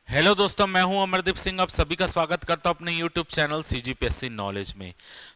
Hello दोस्तों, मैं हूं अमरदीप सिंह। आप सभी का स्वागत करता हूं अपने यूट्यूब चैनल सीजीपीएससी नॉलेज में।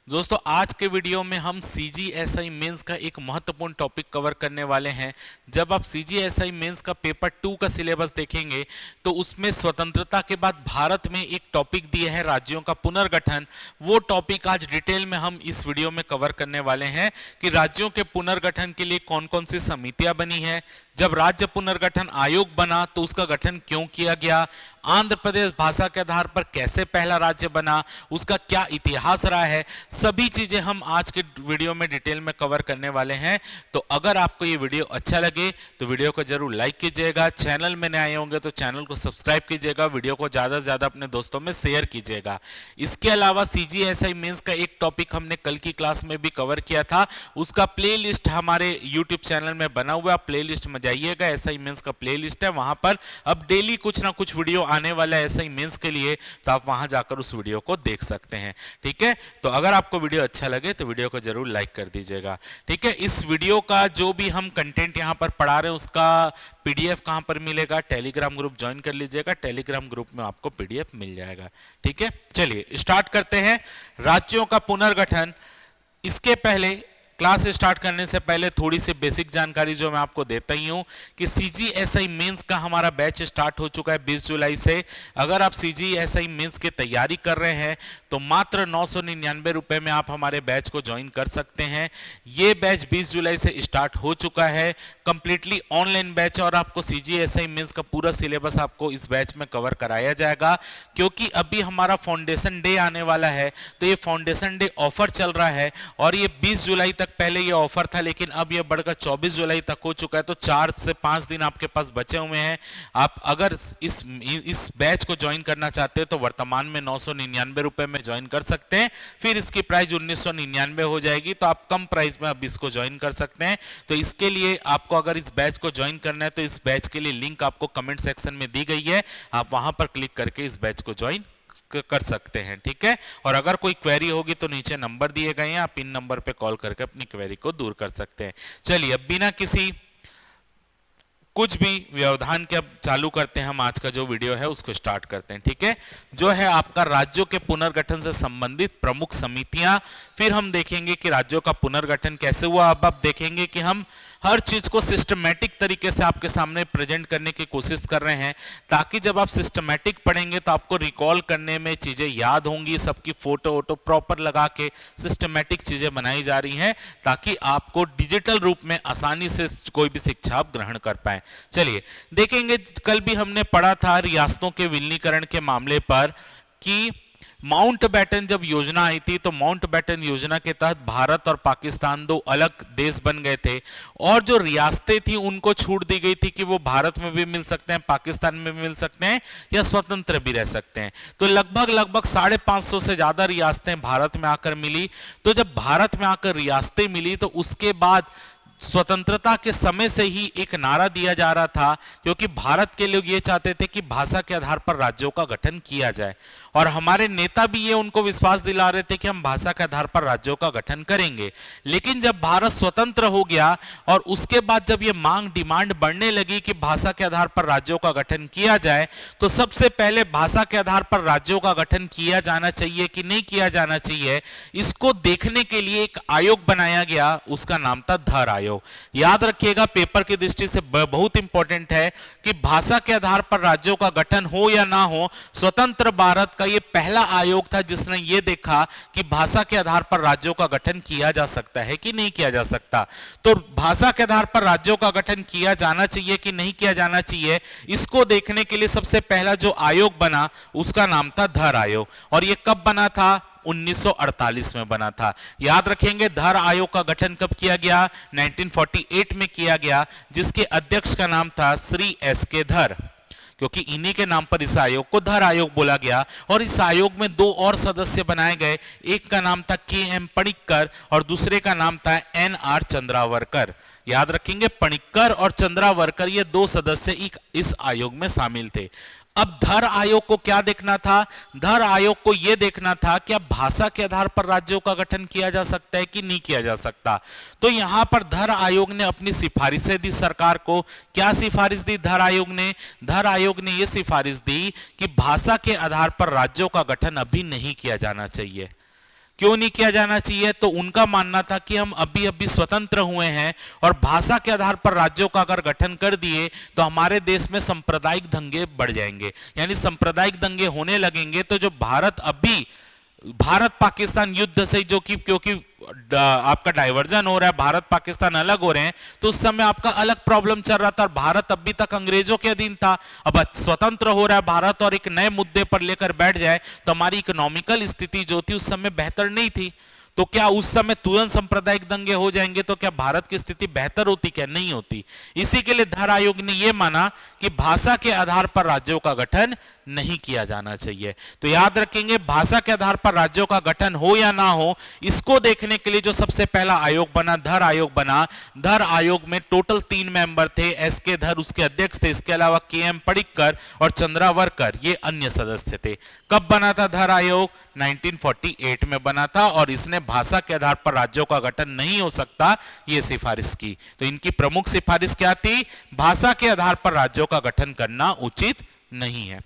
दोस्तों, आज के वीडियो में हम सीजीएसआई मेंस का एक महत्वपूर्ण टॉपिक कवर करने वाले हैं। जब आप सीजीएसआई मेंस का पेपर 2 का सिलेबस देखेंगे तो उसमें स्वतंत्रता के बाद भारत में एक टॉपिक दिया है राज्यों का पुनर्गठन। वो टॉपिक आज डिटेल में हम इस वीडियो में कवर करने वाले हैं कि राज्यों के पुनर्गठन के लिए कौन कौन सी समितियां बनी है, जब राज्य पुनर्गठन आयोग बना तो उसका गठन क्यों किया गया, आंध्र प्रदेश भाषा के आधार पर कैसे पहला राज्य बना, उसका क्या इतिहास रहा है, सभी चीजें हम आज के वीडियो में डिटेल में कवर करने वाले हैं। तो अगर आपको ये वीडियो अच्छा लगे तो वीडियो को जरूर लाइक कीजिएगा, चैनल में नए आए होंगे तो चैनल को सब्सक्राइब कीजिएगा, वीडियो को ज्यादा से ज्यादा अपने दोस्तों में शेयर कीजिएगा। इसके अलावा सीजीएसआई मेंस का एक टॉपिक हमने कल की क्लास में भी कवर किया था, उसका प्ले लिस्ट हमारे यूट्यूब चैनल में बना हुआ है। प्ले लिस्ट में जाइएगा, एसआई मेंस का प्ले लिस्ट है, वहां पर अब डेली कुछ ना कुछ वीडियो आने वाला है एसआई मेंस के लिए, तो आप वहां जाकर उस वीडियो को देख सकते हैं। ठीक है, तो अगर आपको वीडियो अच्छा लगे तो वीडियो को जरूर लाइक कर दीजिएगा। ठीक है, इस वीडियो का जो भी हम कंटेंट यहां पर पढ़ा रहे हैं उसका पीडीएफ कहां पर मिलेगा, टेलीग्राम ग्रुप ज्वाइन कर लीजिएगा, टेलीग्राम ग्रुप में आपको पीडीएफ मिल जाएगा। ठीक है, चलिए स्टार्ट करते हैं। राज्यों का पुनर्गठन। इसके पहले क्लास स्टार्ट करने से पहले थोड़ी सी बेसिक जानकारी जो मैं आपको देता ही हूं कि सीजीएसआई मेंस का हमारा बैच स्टार्ट हो चुका है 20 जुलाई से। अगर आप सीजीएसआई मेंस की तैयारी कर रहे हैं तो मात्र 999 रुपए में आप हमारे बैच को ज्वाइन कर सकते हैं। ये बैच 20 जुलाई से स्टार्ट हो चुका है, कंप्लीटली ऑनलाइन बैच, और आपको सीजीएसआई मेंस का पूरा सिलेबस आपको इस बैच में कवर कराया जाएगा। क्योंकि अभी हमारा फाउंडेशन डे आने वाला है तो ये फाउंडेशन डे ऑफर चल रहा है, और ये 20 जुलाई तक पहले ये ऑफर था लेकिन अब ये बढ़कर 24 जुलाई तक हो चुका है, तो 4 से 5 दिन आपके पास बचे हुए हैं। आप अगर इस बैच को ज्वाइन करना चाहते हैं तो वर्तमान में 999 रुपए में ज्वाइन कर सकते हैं, फिर इसकी प्राइस 1999 हो जाएगी, तो आप कम प्राइस में अब इसको ज्वाइन कर सकते हैं। तो इसके लिए आपको अगर इस बैच को ज्वाइन करना है तो इस बैच के लिए लिंक आपको कमेंट सेक्शन में दी गई है, आप वहां पर क्लिक करके इस बैच को ज्वाइन कर सकते हैं। ठीक है, और अगर कोई क्वेरी होगी तो नीचे नंबर दिए गए हैं, आप इन नंबर पे कॉल करके अपनी क्वेरी को दूर कर सकते हैं। चलिए, अब बिना किसी कुछ भी व्यवधान के अब चालू करते हैं, हम आज का जो वीडियो है उसको स्टार्ट करते हैं। ठीक है, जो है आपका राज्यों के पुनर्गठन से संबंधित प्रमुख समितियां, फिर हम देखेंगे कि राज्यों का पुनर्गठन कैसे हुआ। अब आप देखेंगे कि हम हर चीज को सिस्टमैटिक तरीके से आपके सामने प्रेजेंट करने की कोशिश कर रहे हैं, ताकि जब आप सिस्टमैटिक पढ़ेंगे तो आपको रिकॉल करने में चीजें याद होंगी। सबकी फोटो वोटो प्रॉपर लगा के सिस्टमैटिक चीजें बनाई जा रही हैं ताकि आपको डिजिटल रूप में आसानी से कोई भी शिक्षा आप ग्रहण कर पाए। चलिए देखेंगे, कल भी हमने पढ़ा था रियासतों के विलीनीकरण के मामले पर कि माउंटबेटन जब योजना आई थी तो माउंटबेटन योजना के तहत भारत और पाकिस्तान दो अलग देश बन गए थे, और जो रियासतें थी उनको छूट दी गई थी कि वो भारत में भी मिल सकते हैं, पाकिस्तान में भी मिल सकते हैं, या स्वतंत्र भी रह सकते हैं। तो लगभग 550 से ज्यादा रियासतें भारत में आकर मिली। तो जब भारत में आकर रियासतें मिली तो उसके बाद स्वतंत्रता के समय से ही एक नारा दिया जा रहा था, क्योंकि भारत के लोग ये चाहते थे कि भाषा के आधार पर राज्यों का गठन किया जाए, और हमारे नेता भी ये उनको विश्वास दिला रहे थे कि हम भाषा के आधार पर राज्यों का गठन करेंगे। लेकिन जब भारत स्वतंत्र हो गया और उसके बाद जब ये मांग डिमांड बढ़ने लगी कि भाषा के आधार पर राज्यों का गठन किया जाए, तो सबसे पहले भाषा के आधार पर राज्यों का गठन किया जाना चाहिए कि नहीं किया जाना चाहिए, इसको देखने के लिए एक आयोग बनाया गया, उसका नाम था धर आयोग। याद रखिएगा, पेपर की दृष्टि से बहुत इंपॉर्टेंट है कि भाषा के आधार पर राज्यों का गठन हो या ना हो, स्वतंत्र भारत का ये पहला आयोग था जिसने ये देखा कि भाषा के आधार पर राज्यों का गठन किया जा सकता है कि नहीं किया जा सकता। तो भाषा के आधार पर राज्यों का गठन किया जाना चाहिए कि नहीं किया जाना चाहिए, इसको देखने के लिए सबसे पहला जो आयोग बना उसका नाम था धर आयोग, और ये कब बना था? 1948 में बना था। याद रखेंगे, धर आयोग का गठन कब किया गया? 1948 में किया गया, जिसके अध्यक्ष का नाम था श्री एस के धर, क्योंकि इन्हीं के नाम पर इस आयोग को धर आयोग बोला गया। और इस आयोग में दो और सदस्य बनाए गए, एक का नाम था के एम पणिक्कर और दूसरे का नाम था एन आर चंद्रावरकर। याद रखेंगे, पणिक्कर और चंद्रावरकर ये दो सदस्य इस आयोग में शामिल थे। अब धर आयोग को क्या देखना था? धर आयोग को यह देखना था कि अब भाषा के आधार पर राज्यों का गठन किया जा सकता है कि नहीं किया जा सकता। तो यहां पर धर आयोग ने अपनी सिफारिशें दी सरकार को। क्या सिफारिश दी धर आयोग ने? धर आयोग ने यह सिफारिश दी कि भाषा के आधार पर राज्यों का गठन अभी नहीं किया जाना चाहिए। क्यों नहीं किया जाना चाहिए? तो उनका मानना था कि हम अभी अभी स्वतंत्र हुए हैं और भाषा के आधार पर राज्यों का अगर गठन कर दिए तो हमारे देश में सांप्रदायिक दंगे बढ़ जाएंगे, यानी सांप्रदायिक दंगे होने लगेंगे। तो जो भारत पाकिस्तान युद्ध से जो कि क्योंकि आपका डाइवर्जन हो रहा है, भारत पाकिस्तान अलग हो रहे हैं, तो उस समय आपका अलग प्रॉब्लम चल रहा था और भारत अभी तक अंग्रेजों के अधीन था। अब स्वतंत्र हो रहा है भारत और एक नए मुद्दे पर लेकर बैठ जाए तो हमारी इकोनॉमिकल स्थिति जो थी उस समय बेहतर नहीं थी। तो क्या उस समय तुरंत सांप्रदायिक दंगे हो जाएंगे तो क्या भारत की स्थिति बेहतर होती? क्या नहीं होती? इसी के लिए धर आयोग ने यह माना कि भाषा के आधार पर राज्यों का गठन नहीं किया जाना चाहिए। तो याद रखेंगे, भाषा के आधार पर राज्यों का गठन हो या ना हो, इसको देखने के लिए जो सबसे पहला आयोग बना, धर आयोग बना। धर आयोग में टोटल 3 मेंबर थे। एस.के. धर उसके अध्यक्ष थे। इसके अलावा के.एम. पडिक्कर और चंद्रावरकर ये अन्य सदस्य थे। कब बना था धर आयोग? 1948 में बना था और इसने भाषा के आधार पर राज्यों का गठन नहीं हो सकता ये सिफारिश की। तो इनकी प्रमुख सिफारिश क्या थी? भाषा के आधार पर राज्यों का गठन करना उचित नहीं है।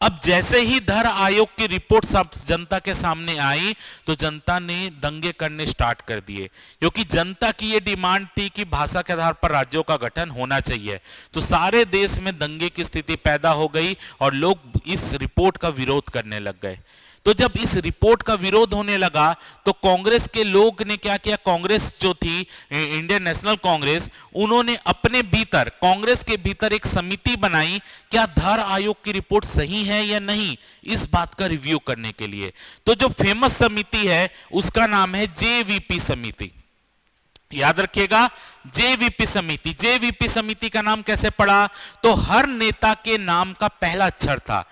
अब जैसे ही धर आयोग की रिपोर्ट जनता के सामने आई तो जनता ने दंगे करने स्टार्ट कर दिए, क्योंकि जनता की यह डिमांड थी कि भाषा के आधार पर राज्यों का गठन होना चाहिए। तो सारे देश में दंगे की स्थिति पैदा हो गई और लोग इस रिपोर्ट का विरोध करने लग गए। तो जब इस रिपोर्ट का विरोध होने लगा तो कांग्रेस के लोग ने क्या किया? कांग्रेस जो थी, इंडियन नेशनल कांग्रेस, उन्होंने अपने भीतर, कांग्रेस के भीतर एक समिति बनाई, क्या धर आयोग की रिपोर्ट सही है या नहीं, इस बात का रिव्यू करने के लिए। तो जो फेमस समिति है उसका नाम है जेवीपी समिति। याद रखिएगा, जेवीपी समिति। जेवीपी समिति का नाम कैसे पड़ा? तो हर नेता के नाम का पहला अक्षर था।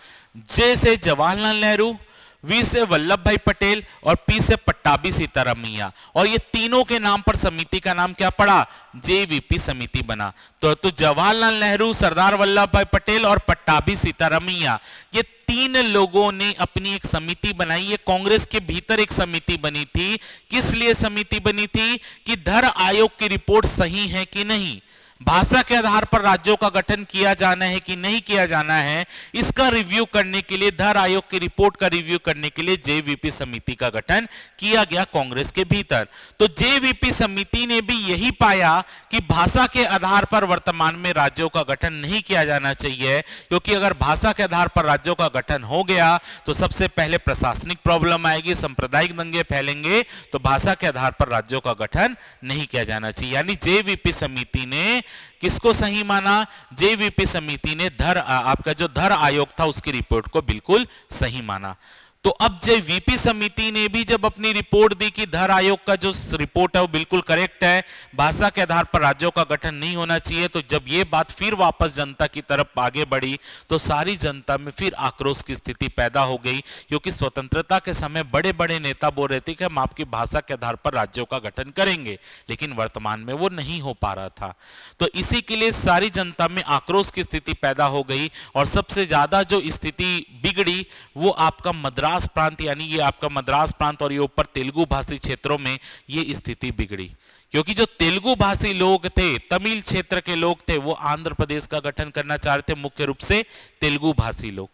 जे से जवाहरलाल नेहरू, वी से वल्लभ भाई पटेल और पी से पट्टाभी सीतारामैया, और ये तीनों के नाम पर समिति का नाम क्या पड़ा? जेवीपी समिति बना। तो जवाहरलाल नेहरू, सरदार वल्लभ भाई पटेल और पट्टाभी सीतारामैया, ये 3 लोगों ने अपनी एक समिति बनाई। ये कांग्रेस के भीतर एक समिति बनी थी। किस लिए समिति बनी थी? कि धर आयोग की रिपोर्ट सही है कि नहीं, भाषा के आधार पर राज्यों का गठन किया जाना है कि नहीं किया जाना है, इसका रिव्यू करने के लिए, धर आयोग की रिपोर्ट का रिव्यू करने के लिए जेवीपी समिति का गठन किया गया कांग्रेस के भीतर। तो जेवीपी समिति ने भी यही पाया कि भाषा के आधार पर वर्तमान में राज्यों का गठन नहीं किया जाना चाहिए, क्योंकि अगर भाषा के आधार पर राज्यों का गठन हो गया तो सबसे पहले प्रशासनिक प्रॉब्लम आएगी, सांप्रदायिक दंगे फैलेंगे। तो भाषा के आधार पर राज्यों का गठन नहीं किया जाना चाहिए। यानी जेवीपी समिति ने किसको सही माना? जेवीपी समिति ने आपका जो धर आयोग था उसकी रिपोर्ट को बिल्कुल सही माना। तो अब जेवीपी समिति ने भी जब अपनी रिपोर्ट दी कि धर आयोग का जो रिपोर्ट है वो बिल्कुल करेक्ट है, भाषा के आधार पर राज्यों का गठन नहीं होना चाहिए, तो जब ये बात फिर वापस जनता की तरफ आगे बढ़ी तो सारी जनता में फिर आक्रोश की स्थिति पैदा हो गई, क्योंकि स्वतंत्रता के समय बड़े बड़े नेता बोल रहे थे कि हम आपकी भाषा के आधार पर राज्यों का गठन करेंगे, लेकिन वर्तमान में वो नहीं हो पा रहा था। तो इसी के लिए सारी जनता में आक्रोश की स्थिति पैदा हो गई और सबसे ज्यादा जो स्थिति बिगड़ी वो आपका मद्रास प्रांत, यानी ये आपका मद्रास प्रांत और ये ऊपर तेलुगु भाषी क्षेत्रों में ये स्थिति बिगड़ी, क्योंकि जो तेलुगु भाषी लोग थे, तमिल क्षेत्र के लोग थे, वो आंध्र प्रदेश का गठन करना चाह रहे थे, मुख्य रूप से तेलुगु भाषी लोग।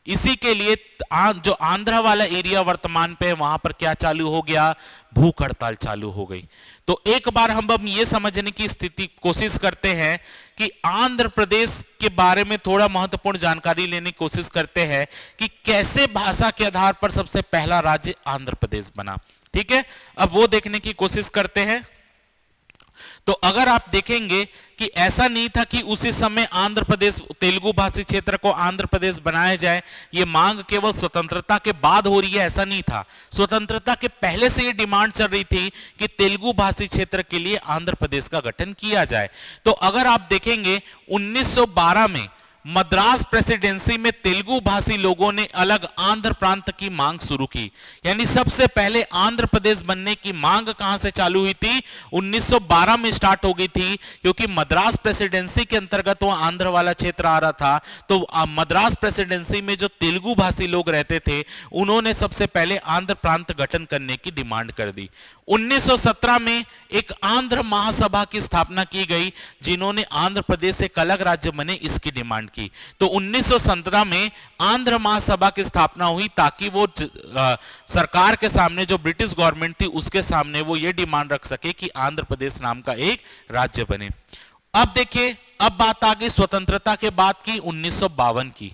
इसी के लिए जो आंध्र वाला एरिया वर्तमान पे वहां पर क्या चालू हो गया? भूख हड़ताल चालू हो गई। तो एक बार हम ये समझने की स्थिति कोशिश करते हैं कि आंध्र प्रदेश के बारे में थोड़ा महत्वपूर्ण जानकारी लेने की कोशिश करते हैं कि कैसे भाषा के आधार पर सबसे पहला राज्य आंध्र प्रदेश बना। ठीक है, अब वो देखने की कोशिश करते हैं। तो अगर आप देखेंगे कि ऐसा नहीं था कि उसी समय आंध्र प्रदेश, तेलुगु भाषी क्षेत्र को आंध्र प्रदेश बनाया जाए, ये मांग केवल स्वतंत्रता के बाद हो रही है, ऐसा नहीं था। स्वतंत्रता के पहले से ये डिमांड चल रही थी कि तेलुगु भाषी क्षेत्र के लिए आंध्र प्रदेश का गठन किया जाए। तो अगर आप देखेंगे 1912 में मद्रास प्रेसिडेंसी में तेलुगु भाषी लोगों ने अलग आंध्र प्रांत की मांग शुरू की। यानी सबसे पहले आंध्र प्रदेश बनने की मांग कहां से चालू हुई थी? 1912 में स्टार्ट हो गई थी, क्योंकि मद्रास प्रेसिडेंसी के अंतर्गत वो आंध्र वाला क्षेत्र आ रहा था। तो मद्रास प्रेसिडेंसी में जो तेलुगु भाषी लोग रहते थे, उन्होंने सबसे पहले आंध्र प्रांत गठन करने की डिमांड कर दी। 1917 में एक आंध्र महासभा की स्थापना की गई, जिन्होंने आंध्र प्रदेश एक अलग राज्य बने इसकी डिमांड की। तो 1917 में आंध्र महासभा की स्थापना हुई, ताकि वो सरकार के सामने, जो ब्रिटिश गवर्नमेंट थी उसके सामने, वो ये डिमांड रख सके कि आंध्र प्रदेश नाम का एक राज्य बने। अब देखिए, अब बात आ गई स्वतंत्रता के बाद की 1952 की,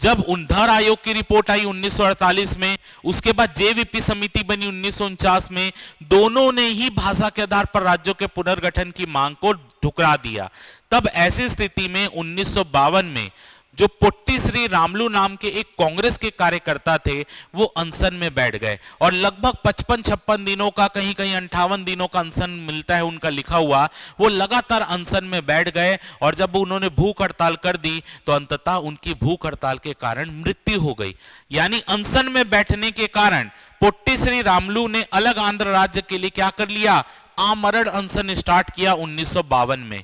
जब धर आयोग की रिपोर्ट आई 1948 में, उसके बाद जेवीपी समिति बनी 1949 में। दोनों ने ही भाषा के आधार पर राज्यों के पुनर्गठन की मांग को ठुकरा दिया। तब ऐसी स्थिति में 1952 में जो पोट्टी श्री रामलू नाम के एक कांग्रेस के कार्यकर्ता थे, वो अनशन में बैठ गए और लगभग 55-56 दिनों का, कहीं कहीं 58 दिनों का अनशन मिलता है उनका लिखा हुआ। वो लगातार अनशन में बैठ गए और जब उन्होंने भूख हड़ताल कर दी तो अंततः उनकी भूख हड़ताल के कारण मृत्यु हो गई। यानी अनशन में बैठने के कारण पोट्टी श्री रामलू ने अलग आंध्र राज्य के लिए क्या कर लिया? आमरण अनशन स्टार्ट किया 1952 में।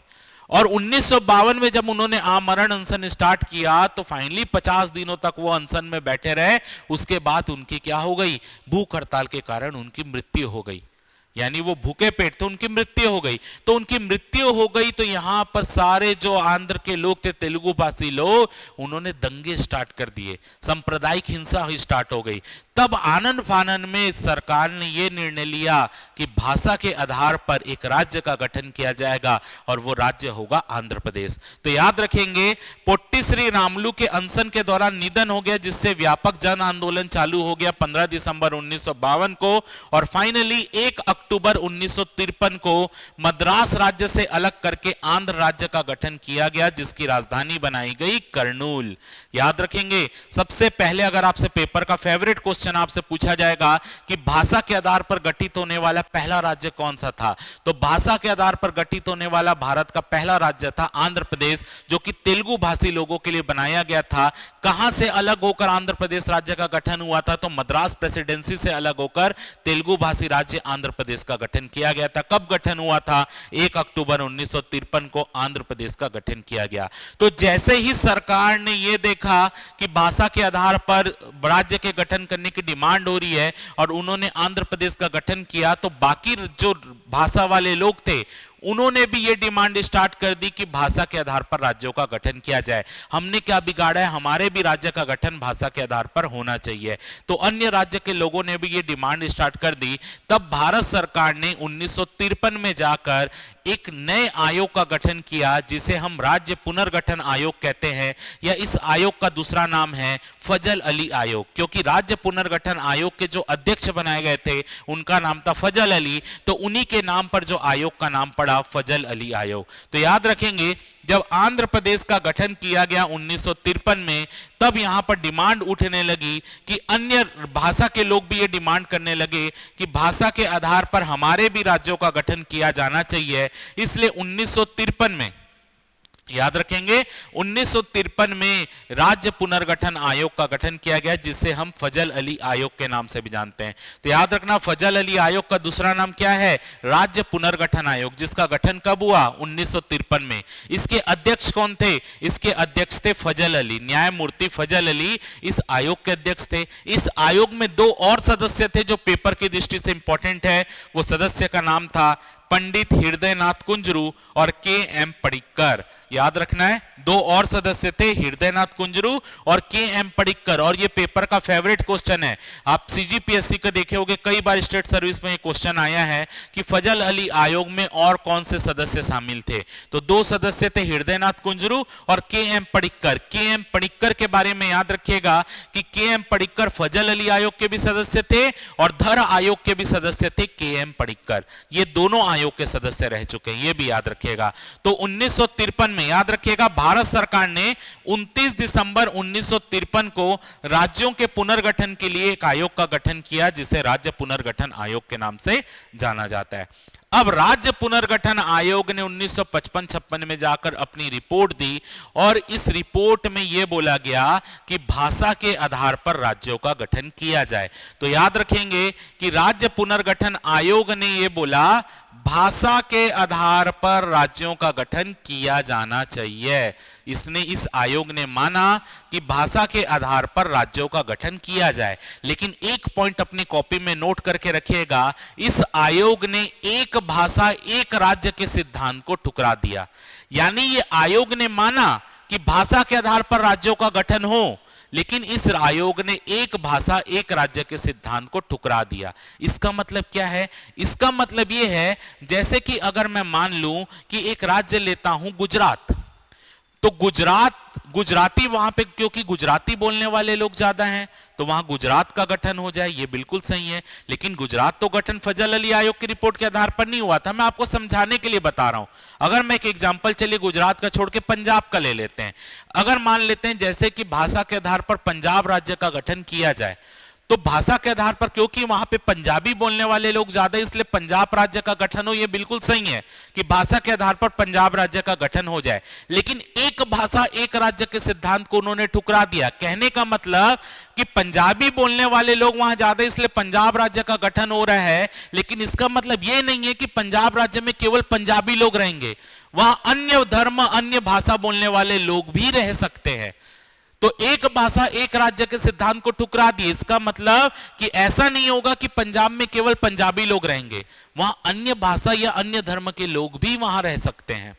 और 1952 में जब उन्होंने आमरण अनशन स्टार्ट किया तो फाइनली 50 दिनों तक वो अनशन में बैठे रहे। उसके बाद उनकी क्या हो गई? भूख हड़ताल के कारण उनकी मृत्यु हो गई। यानी वो भूखे पेट थे, उनकी मृत्यु हो गई। तो उनकी मृत्यु हो गई तो यहां पर सारे जो आंध्र के लोग थे, तेलुगु भाषी लोग, उन्होंने दंगे स्टार्ट कर दिए, सांप्रदायिक हिंसा स्टार्ट हो गई। तब आनन फानन में सरकार ने यह निर्णय लिया कि भाषा के आधार पर एक राज्य का गठन किया जाएगा और वो राज्य होगा आंध्र प्रदेश। तो याद रखेंगे, पोट्टी श्री रामलू के अनशन के दौरान निधन हो गया, जिससे व्यापक जन आंदोलन चालू हो गया 15 दिसंबर 1952 को। और फाइनली 1 अक्टूबर 1953 को मद्रास राज्य से अलग करके आंध्र राज्य का गठन किया गया, जिसकी राजधानी बनाई गई कर्नूल। याद रखेंगे, सबसे पहले अगर आपसे पेपर का फेवरेट क्वेश्चन आपसे पूछा जाएगा कि भाषा के आधार पर गठित होने वाला पहला राज्य कौन सा था, तो भाषा के आधार पर गठित होने वाला भारत का पहला राज्य था आंध्र प्रदेश, जो कि तेलुगु भाषी लोगों के लिए बनाया गया था। कहां से अलग होकर आंध्र प्रदेश राज्य का गठन हुआ था? तो मद्रास प्रेसिडेंसी से अलग होकर तेलुगु भाषी राज्य आंध्र प्रदेश का गठन किया गया था। कब गठन हुआ था? 1 अक्टूबर 1953 को आंध्र प्रदेश का गठन किया गया। तो जैसे ही सरकार ने यह देखा कि भाषा के आधार पर राज्य के गठन करने की डिमांड हो रही है और उन्होंने आंध्र प्रदेश का गठन किया, तो बाकी जो भाषा वाले लोग थे उन्होंने भी ये डिमांड स्टार्ट कर दी कि भाषा के आधार पर राज्यों का गठन किया जाए। हमने क्या बिगाड़ा है? हमारे भी राज्य का गठन भाषा के आधार पर होना चाहिए। तो अन्य राज्य के लोगों ने भी ये डिमांड स्टार्ट कर दी। तब भारत सरकार ने 1953 में जाकर एक नए आयोग का गठन किया, जिसे हम राज्य पुनर्गठन आयोग कहते हैं, या इस आयोग का दूसरा नाम है फजल अली आयोग, क्योंकि राज्य पुनर्गठन आयोग के जो अध्यक्ष बनाए गए थे उनका नाम था फजल अली, तो उन्हीं के नाम पर जो आयोग का नाम पड़ा फजल अली आयोग। तो याद रखेंगे, जब आंध्र प्रदेश का गठन किया गया 1953 में, तब यहां पर डिमांड उठने लगी कि अन्य भाषा के लोग भी ये डिमांड करने लगे कि भाषा के आधार पर हमारे भी राज्यों का गठन किया जाना चाहिए। इसलिए 1953 में, याद रखेंगे, 1953 में राज्य पुनर्गठन आयोग का गठन किया गया, जिसे हम फजल अली आयोग के नाम से भी जानते हैं। तो याद रखना, फजल अली आयोग का दूसरा नाम क्या है? राज्य पुनर्गठन आयोग, जिसका गठन कब हुआ? 1953 में। इसके अध्यक्ष कौन थे? इसके अध्यक्ष थे फजल अली, न्यायमूर्ति फजल अली इस आयोग के अध्यक्ष थे। इस आयोग में 2 और सदस्य थे जो पेपर की दृष्टि से इंपॉर्टेंट है। वो सदस्य का नाम था पंडित हृदयनाथ कुंजरू और के.एम. पडिक्कर। याद रखना है, 2 और सदस्य थे, हृदयनाथ कुंजरू और के.एम. पडिक्कर। और ये पेपर का फेवरेट क्वेश्चन है, आप सीजीपीएससी का देखे होंगे, कई बार स्टेट सर्विस में ये क्वेश्चन आया है कि फजल अली आयोग में और कौन से सदस्य शामिल थे। तो 2 सदस्य थे, हृदयनाथ कुंजरू और के.एम. पडिक्कर। के.एम. पडिक्कर के बारे में याद रखिएगा कि के.एम. पडिक्कर फजल अली आयोग के भी सदस्य थे और धर आयोग के भी सदस्य थे के.एम. पडिक्कर। ये दोनों आयोग के सदस्य रह चुके हैं, ये भी याद रखिएगा। तो 1953 में, याद रखिएगा, भारत सरकार ने 29 दिसंबर 1953 को राज्यों के पुनर्गठन के लिए एक आयोग का गठन किया, जिसे राज्य पुनर्गठन आयोग के नाम से जाना जाता है। अब राज्य पुनर्गठन आयोग ने 1955-56 में जाकर अपनी रिपोर्ट दी और इस रिपोर्ट में यह बोला गया कि भाषा के आधार पर राज्यों का गठन किया जाए। तो याद रखेंगे कि राज्य पुनर्गठन आयोग ने यह बोला भाषा के आधार पर राज्यों का गठन किया जाना चाहिए। इस आयोग ने माना कि भाषा के आधार पर राज्यों का गठन किया जाए। लेकिन एक पॉइंट अपनी कॉपी में नोट करके रखिएगा, इस आयोग ने एक भाषा एक राज्य के सिद्धांत को ठुकरा दिया। यानी ये आयोग ने माना कि भाषा के आधार पर राज्यों का गठन हो, लेकिन इस आयोग ने एक भाषा एक राज्य के सिद्धांत को ठुकरा दिया। इसका मतलब क्या है? इसका मतलब यह है जैसे कि अगर मैं मान लूं कि एक राज्य लेता हूं गुजरात, तो गुजराती वहां पे, क्योंकि गुजराती बोलने वाले लोग ज्यादा हैं, तो वहां गुजरात का गठन हो जाए, ये बिल्कुल सही है। लेकिन गुजरात तो गठन फजल अली आयोग की रिपोर्ट के आधार पर नहीं हुआ था। मैं आपको समझाने के लिए बता रहा हूं। अगर मैं एक एग्जांपल, चलिए गुजरात का छोड़ के पंजाब का ले लेते हैं। अगर मान लेते हैं जैसे कि भाषा के आधार पर पंजाब राज्य का गठन किया जाए, तो भाषा के आधार पर, क्योंकि वहां पे पंजाबी बोलने वाले लोग ज्यादा, इसलिए पंजाब राज्य का गठन हो, यह बिल्कुल सही है कि भाषा के आधार पर पंजाब राज्य का गठन हो जाए। लेकिन एक भाषा एक राज्य के सिद्धांत को उन्होंने ठुकरा दिया। कहने का मतलब कि पंजाबी बोलने वाले लोग वहां ज्यादा, इसलिए पंजाब राज्य का गठन हो रहा है। लेकिन इसका मतलब यह नहीं है कि पंजाब राज्य में केवल पंजाबी लोग रहेंगे, वहां अन्य धर्म अन्य भाषा बोलने वाले लोग भी रह सकते हैं। तो एक भाषा एक राज्य के सिद्धांत को ठुकरा दिए। इसका मतलब कि ऐसा नहीं होगा कि पंजाब में केवल पंजाबी लोग रहेंगे, वहां अन्य भाषा या अन्य धर्म के लोग भी वहां रह सकते हैं।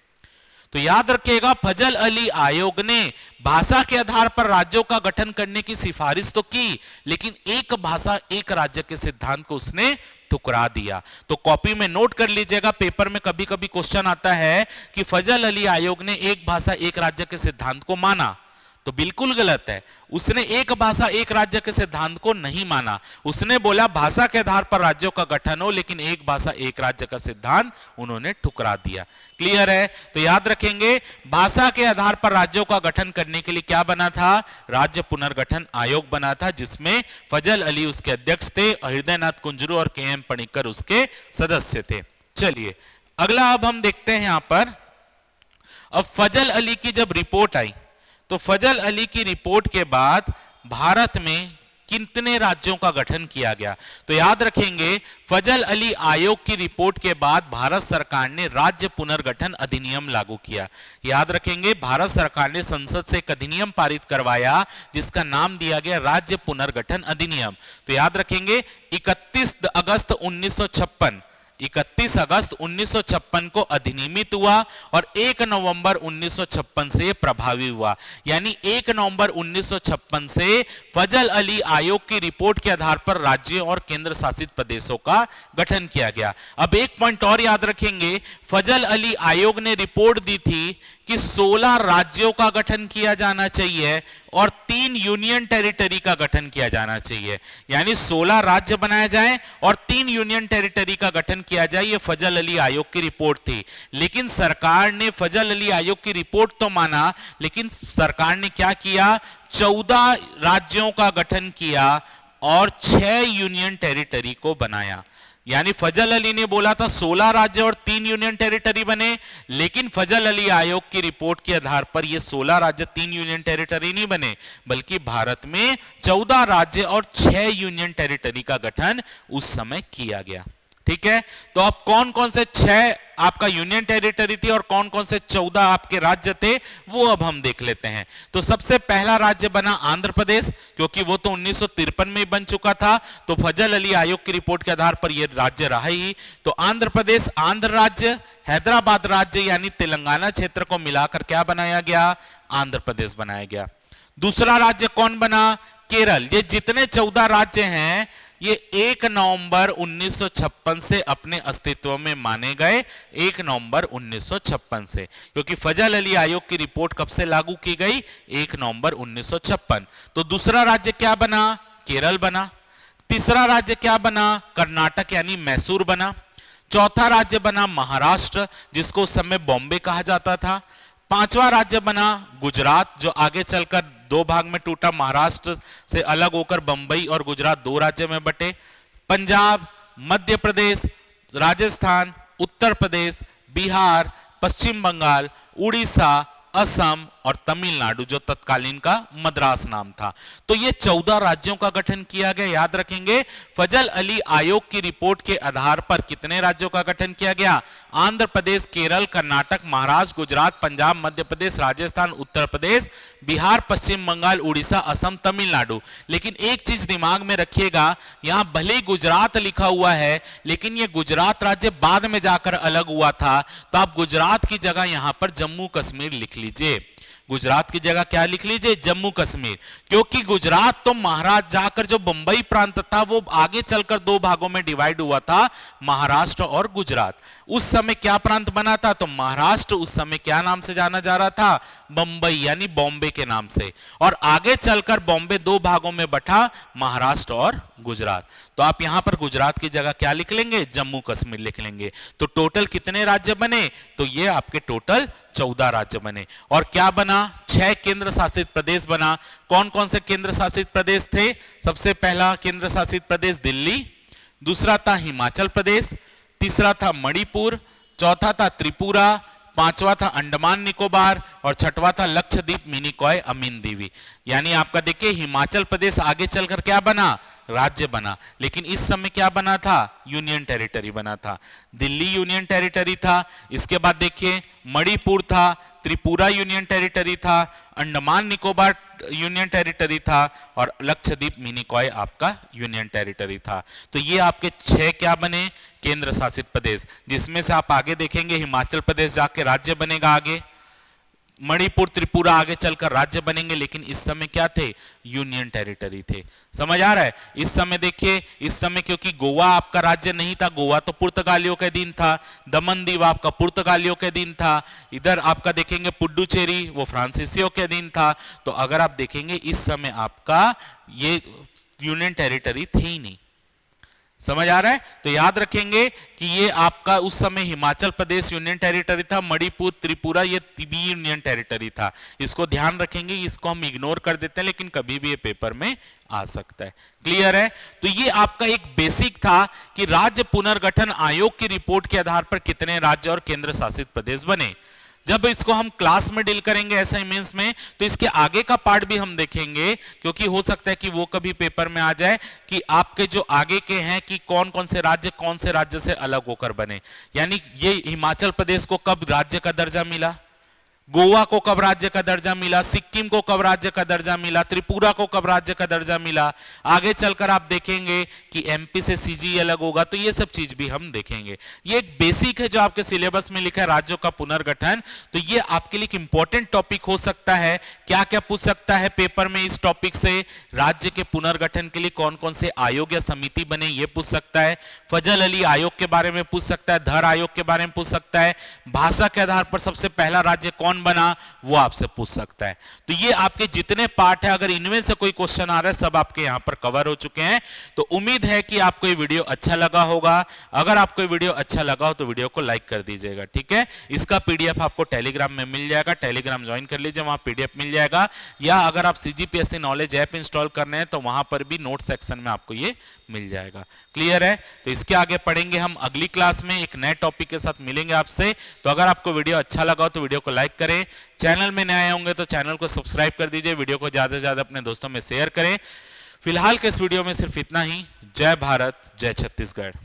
तो याद रखिएगा, फजल अली आयोग ने भाषा के आधार पर राज्यों का गठन करने की सिफारिश तो की, लेकिन एक भाषा एक राज्य के सिद्धांत को उसने ठुकरा दिया। तो कॉपी में नोट कर लीजिएगा, पेपर में कभी कभी क्वेश्चन आता है कि फजल अली आयोग ने एक भाषा एक राज्य के सिद्धांत को माना, तो बिल्कुल गलत है। उसने एक भाषा एक राज्य के सिद्धांत को नहीं माना। उसने बोला भाषा के आधार पर राज्यों का गठन हो, लेकिन एक भाषा एक राज्य का सिद्धांत उन्होंने ठुकरा दिया। क्लियर है? तो याद रखेंगे, भाषा के आधार पर राज्यों का गठन करने के लिए क्या बना था? राज्य पुनर्गठन आयोग बना था, जिसमें फजल अली उसके अध्यक्ष थे, हृदयनाथ कुंजरू और के एम पणिक्कर उसके सदस्य थे। चलिए अगला अब हम देखते हैं यहां पर। अब फजल अली की जब रिपोर्ट आई, तो फजल अली की रिपोर्ट के बाद भारत में कितने राज्यों का गठन किया गया? तो याद रखेंगे, फजल अली आयोग की रिपोर्ट के बाद भारत सरकार ने राज्य पुनर्गठन अधिनियम लागू किया। याद रखेंगे, भारत सरकार ने संसद से एक अधिनियम पारित करवाया जिसका नाम दिया गया राज्य पुनर्गठन अधिनियम। तो याद रखेंगे 31 अगस्त 1956 को अधिनियमित हुआ और 1 नवंबर 1956 से प्रभावी हुआ। यानी 1 नवंबर 1956 से फजल अली आयोग की रिपोर्ट के आधार पर राज्यों और केंद्र शासित प्रदेशों का गठन किया गया। अब एक पॉइंट और याद रखेंगे, फजल अली आयोग ने रिपोर्ट दी थी कि 16 राज्यों का गठन किया जाना चाहिए और 3 यूनियन टेरिटरी का गठन किया जाना चाहिए। यानी 16 राज्य बनाए जाएं और 3 यूनियन टेरिटरी का गठन किया जाए। यह फजल अली आयोग की रिपोर्ट थी। लेकिन सरकार ने फजल अली आयोग की रिपोर्ट तो माना, लेकिन सरकार ने क्या किया? 14 राज्यों का गठन किया और 6 यूनियन टेरिटरी को बनाया। यानी फजल अली ने बोला था 16 राज्य और 3 यूनियन टेरिटरी बने, लेकिन फजल अली आयोग की रिपोर्ट के आधार पर ये 16 राज्य 3 यूनियन टेरिटरी नहीं बने, बल्कि भारत में 14 राज्य और 6 यूनियन टेरिटरी का गठन उस समय किया गया। ठीक है, तो अब कौन कौन से 6 आपका यूनियन टेरिटरी थी और कौन कौन से 14 आपके राज्य थे, वो अब हम देख लेते हैं। तो सबसे पहला राज्य बना आंध्र प्रदेश, क्योंकि वो तो 1953 में बन चुका था, तो फजल अली आयोग की रिपोर्ट के आधार पर यह राज्य रहा ही। तो आंध्र प्रदेश, आंध्र राज्य, हैदराबाद राज्य यानी तेलंगाना क्षेत्र को मिलाकर क्या बनाया गया? आंध्र प्रदेश बनाया गया। दूसरा राज्य कौन बना? केरल। ये जितने 14 राज्य हैं ये 1 नवंबर 1956 से अपने अस्तित्व में माने गए। 1 नवंबर 1956 से, क्योंकि फजल अली आयोग की रिपोर्ट कब से लागू की गई? 1 नवंबर 1956। तो दूसरा राज्य क्या बना? केरल बना। तीसरा राज्य क्या बना? कर्नाटक यानी मैसूर बना। चौथा राज्य बना महाराष्ट्र, जिसको उस समय बॉम्बे कहा जाता था। पांचवा राज्य बना गुजरात, जो आगे चलकर 2 भाग में टूटा, महाराष्ट्र से अलग होकर बंबई और गुजरात 2 राज्य में बटे। पंजाब, मध्य प्रदेश, राजस्थान, उत्तर प्रदेश, बिहार, पश्चिम बंगाल, उड़ीसा, असम और तमिलनाडु, जो तत्कालीन का मद्रास नाम था। तो ये 14 राज्यों का गठन किया गया। याद रखेंगे, फजल अली आयोग की रिपोर्ट के आधार पर कितने राज्यों का गठन किया गया? आंध्र प्रदेश, केरल, कर्नाटक, महाराष्ट्र, गुजरात, पंजाब, मध्य प्रदेश, राजस्थान, उत्तर प्रदेश, बिहार, पश्चिम बंगाल, उड़ीसा, असम, तमिलनाडु। लेकिन एक चीज दिमाग में रखिएगा, यहां भले ही गुजरात लिखा हुआ है, लेकिन यह गुजरात राज्य बाद में जाकर अलग हुआ था, तो आप गुजरात की जगह यहां पर जम्मू कश्मीर लिख लीजिए। गुजरात की जगह क्या लिख लीजिए? जम्मू कश्मीर। क्योंकि गुजरात तो महाराष्ट्र जाकर जो बंबई प्रांत था वो आगे चलकर दो भागों में डिवाइड हुआ था, महाराष्ट्र और गुजरात। उस समय क्या प्रांत बना था? तो महाराष्ट्र उस समय क्या नाम से जाना जा रहा था? बंबई, यानी बॉम्बे के नाम से। और आगे चलकर बॉम्बे दो भागों में बटा, महाराष्ट्र और गुजरात। तो आप यहां पर गुजरात की जगह क्या लिख लेंगे? जम्मू कश्मीर लिख लेंगे। तो टोटल कितने राज्य बने? तो ये आपके टोटल 14 राज्य बने। और क्या बना? 6 केंद्र शासित प्रदेश बना। कौन कौन से केंद्र शासित प्रदेश थे? सबसे पहला केंद्र शासित प्रदेश दिल्ली, दूसरा था हिमाचल प्रदेश, तीसरा था मणिपुर, चौथा था त्रिपुरा, पांचवा था अंडमान निकोबार और छठवा था लक्षद्वीप मिनिकॉय अमीन दीवी। यानी आपका देखिए, हिमाचल प्रदेश आगे चलकर क्या बना? राज्य बना। लेकिन इस समय क्या बना था? यूनियन टेरिटरी बना था। दिल्ली यूनियन टेरिटरी था, इसके बाद देखिए मणिपुर था, त्रिपुरा यूनियन टेरिटरी था, अंडमान निकोबार यूनियन टेरिटरी था और लक्षद्वीप मिनिकॉय आपका यूनियन टेरिटरी था। तो ये आपके 6 क्या बने? केंद्र शासित प्रदेश, जिसमें से आप आगे देखेंगे हिमाचल प्रदेश जाके राज्य बनेगा, आगे मणिपुर, त्रिपुरा आगे चलकर राज्य बनेंगे, लेकिन इस समय क्या थे? यूनियन टेरिटरी थे। समझ आ रहा है? इस समय देखिए, इस समय क्योंकि गोवा आपका राज्य नहीं था, गोवा तो पुर्तगालियों के दिन था, दमन दीव आपका पुर्तगालियों के दिन था, इधर आपका देखेंगे पुडुचेरी वो फ्रांसीसियों के दिन था। तो अगर आप देखेंगे इस समय आपका ये यूनियन टेरिटरी थे ही नहीं। समझ आ रहा है? तो याद रखेंगे कि ये आपका उस समय हिमाचल प्रदेश यूनियन टेरिटरी था, मणिपुर, त्रिपुरा ये भी यूनियन टेरिटरी था। इसको ध्यान रखेंगे, इसको हम इग्नोर कर देते हैं, लेकिन कभी भी ये पेपर में आ सकता है। क्लियर है? तो ये आपका एक बेसिक था कि राज्य पुनर्गठन आयोग की रिपोर्ट के आधार पर कितने राज्य और केंद्र शासित प्रदेश बने। जब इसको हम क्लास में डील करेंगे ऐसा मेंस में, तो इसके आगे का पार्ट भी हम देखेंगे, क्योंकि हो सकता है कि वो कभी पेपर में आ जाए कि आपके जो आगे के हैं कि कौन कौन से राज्य से अलग होकर बने। यानी ये हिमाचल प्रदेश को कब राज्य का दर्जा मिला, गोवा को कब राज्य का दर्जा मिला, सिक्किम को कब राज्य का दर्जा मिला, त्रिपुरा को कब राज्य का दर्जा मिला। आगे चलकर आप देखेंगे कि एमपी से सीजी अलग होगा, तो ये सब चीज भी हम देखेंगे। ये एक बेसिक है जो आपके सिलेबस में लिखा है, राज्यों का पुनर्गठन। तो ये आपके लिए एक इंपॉर्टेंट टॉपिक हो सकता है। क्या क्या पूछ सकता है पेपर में इस टॉपिक से? राज्य के पुनर्गठन के लिए कौन कौन से आयोग या समिति बने, ये पूछ सकता है। फजल अली आयोग के बारे में पूछ सकता है, धर आयोग के बारे में पूछ सकता है। भाषा के आधार पर सबसे पहला राज्य कौन बना, वो आपसे पूछ सकता है। तो ये आपके जितने पार्ट है, अगर इनमें से कोई क्वेश्चन आ रहा है, सब आपके यहां पर कवर हो चुके हैं। तो उम्मीद है कि आपको ये वीडियो अच्छा लगा होगा। अगर आपको ये वीडियो अच्छा लगा हो तो वीडियो को लाइक कर दीजिएगा, ठीक है। इसका पीडीएफ आपको टेलीग्राम में मिल जाएगा, टेलीग्राम ज्वाइन कर लीजिए, वहां पीडीएफ मिल जाएगा। या अगर आप सीजीपीएससी नॉलेज ऐप इंस्टॉल करने हैं तो वहां पर भी नोट सेक्शन में आपको ये मिल जाएगा। क्लियर है? तो इसके आगे पढ़ेंगे हम अगली क्लास में, एक नए टॉपिक के साथ मिलेंगे आपसे। तो अगर आपको वीडियो अच्छा लगा हो तो वीडियो को लाइक करें, चैनल में नए होंगे तो चैनल को सब्सक्राइब कर दीजिए, वीडियो को ज्यादा से ज्यादा अपने दोस्तों में शेयर करें। फिलहाल के इस वीडियो में सिर्फ इतना ही। जय भारत, जय छत्तीसगढ़।